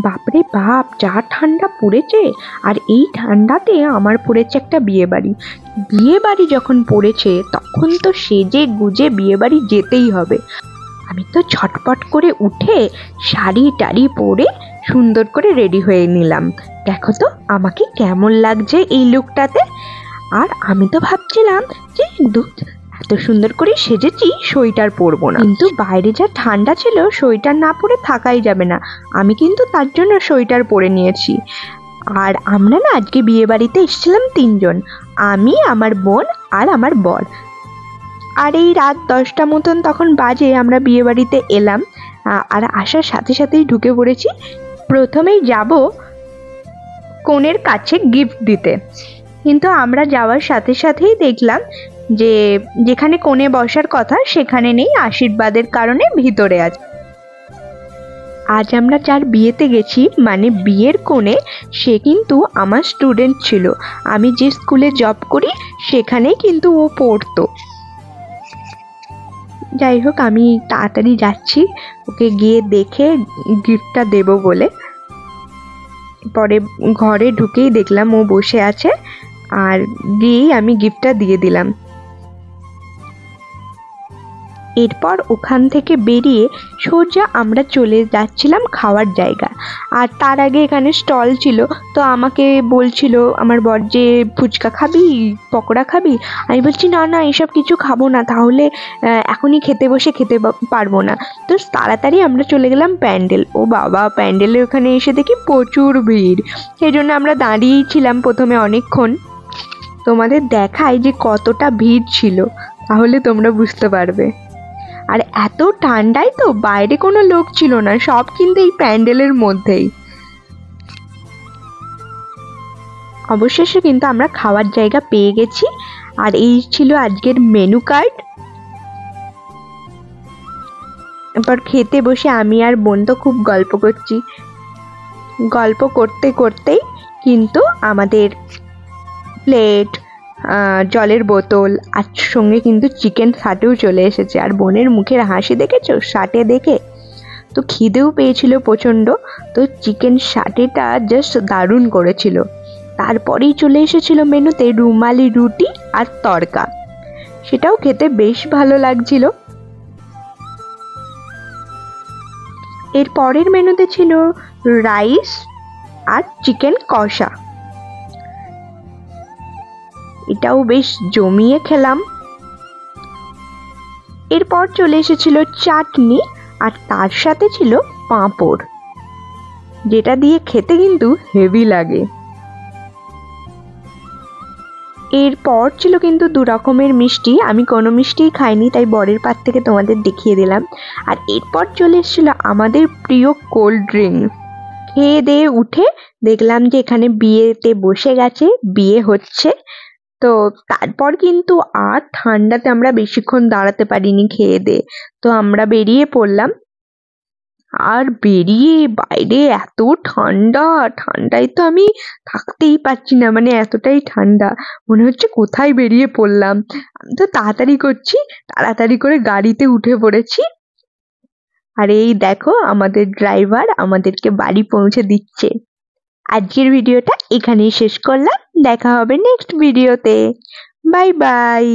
বাপরে বাপ, যা ঠান্ডা পড়েছে! আর এই ঠান্ডাতে আমার পড়েছে একটা বিয়ে বাড়ি। বিয়ে বাড়ি যখন পড়েছে তখন তো সেজে গুজে বিয়ে বাড়ি যেতেই হবে। আমি তো ঝটপট করে উঠে শাড়ি টাড়ি পরে সুন্দর করে রেডি হয়ে নিলাম। দেখো তো আমাকে কেমন লাগছে এই লুকটাতে। আর আমি তো ভাবছিলাম যে এত সুন্দর করে সেজেছি, সোয়েটার পরবো না, কিন্তু বাইরে যা ঠান্ডা ছিল সোয়েটার না পরে থাকাই যাবে না। আমি কিন্তু তার জন্য সোয়েটার পরে নিয়েছি। আর আমরা না আজকে বিয়ে বাড়িতে এসেছিলাম 3 জন, আমি, আমার বোন আর আমার বর। আর এই রাত 10টা মতন তখন বাজে, আমরা বিয়ে বাড়িতে এলাম। আর আসার সাথে সাথেই ঢুকে পড়েছি। প্রথমেই যাব কনের কাছে গিফট দিতে, কিন্তু আমরা যাওয়ার সাথে সাথেই দেখলাম যে যেখানে কোণে বসার কথা সেখানে নেই, আশীর্বাদের কারণে ভিতরে আছে। আজ আমরা যার বিয়েতে গেছি, মানে বিয়ের কোণে, সে কিন্তু আমার স্টুডেন্ট ছিল। আমি যে স্কুলে জব করি সেখানেই কিন্তু ও পড়তো। যাই হোক, আমি তাড়াতাড়ি যাচ্ছি ওকে গিয়ে দেখে গিফটটা দেব বলে। পরে ঘরে ঢুকেই দেখলাম ও বসে আছে, আর গিয়েই আমি গিফটটা দিয়ে দিলাম। এরপর ওখান থেকে বেরিয়ে সোজা আমরা চলে যাচ্ছিলাম খাওয়ার জায়গা। আর তার আগে এখানে স্টল ছিল, তো আমাকে বলছিল আমার বর যে ফুচকা খাবি, পকোড়া খাবি। আমি বলছি না না, এসব কিছু খাবো না, তাহলে এখনই খেতে বসে খেতে পারবো না। তো তাড়াতাড়ি আমরা চলে গেলাম প্যান্ডেল। ও বাবা, প্যান্ডেলের ওখানে এসে দেখি প্রচুর ভিড়, সেই জন্য আমরা দাঁড়িয়েই ছিলাম প্রথমে অনেকক্ষণ। তোমাদের দেখায় যে কতটা ভিড় ছিল, তাহলে তোমরা বুঝতে পারবে। আর এত ঠান্ডায় তো বাইরে কোনো লোক ছিল না, সব কিন্তু এই প্যান্ডেলের মধ্যেই। অবশেষে কিন্তু আমরা খাওয়ার জায়গা পেয়ে গেছি। আর এই ছিল আজকের মেনু কার্ড। এরপর খেতে বসে আমি আর বোন তো খুব গল্প করছি। গল্প করতে করতেই কিন্তু আমাদের প্লেট, জলের বোতল আর সঙ্গে কিন্তু চিকেন সাটেও চলে এসেছে। আর বোনের মুখের হাসি দেখেছো সাটে দেখে? তো খিদেও পেয়েছিল প্রচণ্ড, তো চিকেন সাটেটা জাস্ট দারুণ করেছিল। তারপরেই চলে এসেছিল মেনুতে রুমালি রুটি আর তড়কা, সেটাও খেতে বেশ ভালো লাগছিল। এর পরের মেনুতে ছিল রাইস আর চিকেন কষা, এটাও বেশ জমিয়ে খেলাম। এরপর চলে এসেছিল চাটনি, আর তার সাথে ছিল পাঁপড়, যেটা দিয়ে খেতে কিন্তু হেভি লাগে। এরপর ছিল কিন্তু 2 রকমের মিষ্টি, আমি কোনো মিষ্টিই খাইনি, তাই বরের পাত থেকে তোমাদের দেখিয়ে দিলাম। আর এরপর চলে এসেছিল আমাদের প্রিয় কোল্ড ড্রিঙ্ক। খেয়ে দিয়ে উঠে দেখলাম যে এখানে বিয়েতে বসে গেছে, বিয়ে হচ্ছে। তো তারপর কিন্তু আর ঠান্ডাতে আমরা বেশিক্ষণ দাঁড়াতে পারিনি খেয়ে দিয়ে, তো আমরা বেরিয়ে পড়লাম। আর বেরিয়ে বাইরে এত ঠান্ডায় তো আমি থাকতেই পারছি না, মানে এতটাই ঠান্ডা, মনে হচ্ছে কোথায় বেরিয়ে পড়লাম। আমি তো তাড়াতাড়ি করছি, তাড়াতাড়ি করে গাড়িতে উঠে পড়েছি। আর এই দেখো আমাদের ড্রাইভার আমাদেরকে বাড়ি পৌঁছে দিচ্ছে। আজকের ভিডিওটা এখানেই শেষ করলাম, দেখা হবে নেক্সট ভিডিওতে। Bye bye.